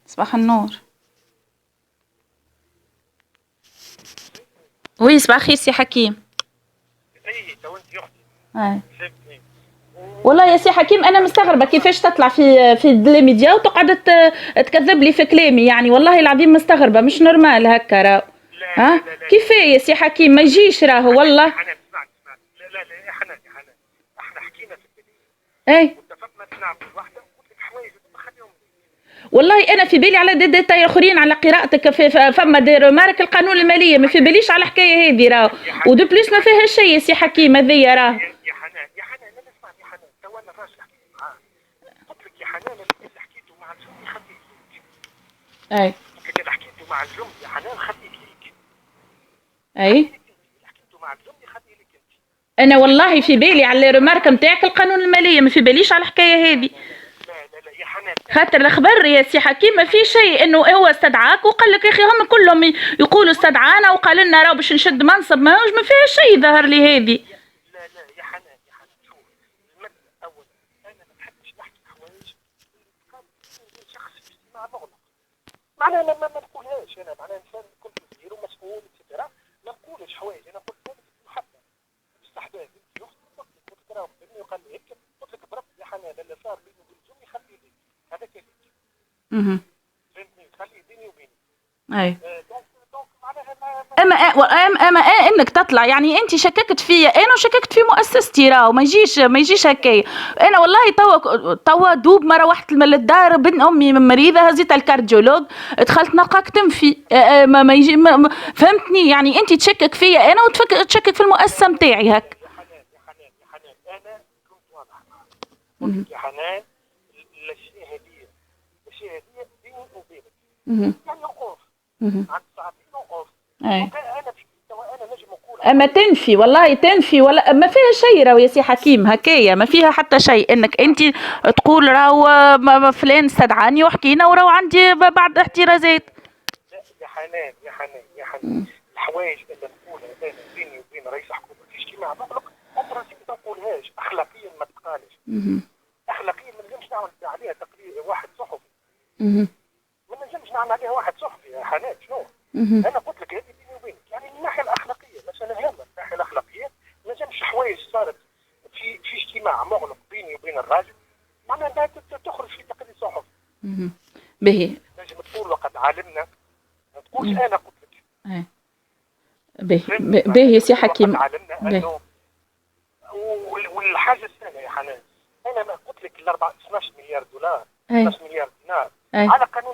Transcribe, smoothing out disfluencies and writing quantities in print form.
صباح النور. وي صباح الخير سي حكيم. اي تو انت اختي اي فهمتني. والله يا سي حكيم انا مستغربه كيفاش تطلع في لي ميديا وتقعد تكذب لي في كلامي، يعني والله العظيم مستغربه، مش نورمال هكا راهو. لا لا ها لا لا كيفاه يا سي حكيم ما يجيش راهو والله. حنان اسمعني لا لا لا يا حنان يا حنان، احنا حكينا في البدايه اي واتفقنا نلعب الواحده وقلت لك حوايج خليهم. والله انا في بالي على ديتاي اخرين على قراءتك فما دير مارك القانون الماليه، ما في باليش على الحكايه هذه راهو. ودو بليس ما فيها شيء يا سي حكيم هذيا راهو. يا حنان يا حنان لا اسمعني يا حنان، تو انا الراجل حكيت معاه قلت لك يا حنان اللي حكيته مع الزوم خليك ليك. اي قلت لك اللي حكيته مع الزوم يا حنان خليك ليك. اي اللي حكيته مع الزوم خليه لك انت. انا والله في بالي على الرمارك نتاعك القانون الماليه، ما في باليش على الحكايه هذه. لا يا حنان خاطر الخبر يا سي حكيم ما في شيء انه هو استدعاك وقال لك يا اخي هم كلهم يقولوا استدعانا وقال لنا راه باش نشد منصب، ما فيها شيء ظهر لي هذه. لا يا حنان يا حنان شوف المبدا اول انا ما بحبش نحكي حوايج شخص في اجتماع مغلق. معناها ما نقولهاش انا، معناها انسان كنت صغير ومسؤول اكسترا، ما نقولش حوايج انا قلت لك محبه باستحباب انت اختي قلت لك راه فهمني وقال لي هيك قلت لك برك يا حنان اللي صار بيني وبين زوجي خليه لي هذاك هيك فهمتني خليه بيني وبيني. اي دونك معناها اما انك تطلع يعني انت شككت فيا انا وشككت في مؤسستي راهو، ما يجيش هكايا. انا والله توا دوب ما روحت للدار بنت امي مريضه هزيت الكارديولوج دخلت نلقاك تنفي. ما يجي فهمتني، يعني انت تشكك فيا انا وتشكك في المؤسسه نتاعي هك. يا حنان انا كنت واضح معك قلت لك يا حنان الاشياء هذه بيني وبينك يعني نقف عند ساعتين نقف. انا نجم نقول اما تنفي والله تنفي ولا ما فيها شيء راهو يا سي حكيم هكايا، ما فيها حتى شيء انك انت تقول راهو فلان استدعاني وحكينا وراهو عندي بعض احترازات. لا يا حنان الحوايج اللي نقولها انا بيني وبين رئيس حكومه في اجتماع مغلق عمرها ما نقولهاش اخلاقيا ما تقالش. اخلاقيا ما نجمش نعمل عليها تقرير واحد صحفي. ما نجمش نعمل عليها واحد صحفي يا حنان شنو؟ انا قلت لك هذه بيني وبينك يعني من الناحيه الاخلاقيه مساله هامه، من الناحيه الاخلاقيه ما نجمش حوايج صارت في اجتماع مغلق بيني وبين الراجل معناها تخرج في تقرير صحفي. به نجم تقول وقد علمنا ما تقولش انا قلت لك. به يا سي حكيم. علمنا انه والحاجه الثانيه يا حنان انا ما قلت لك ال 12 مليار دولار 12 مليار دينار على قناه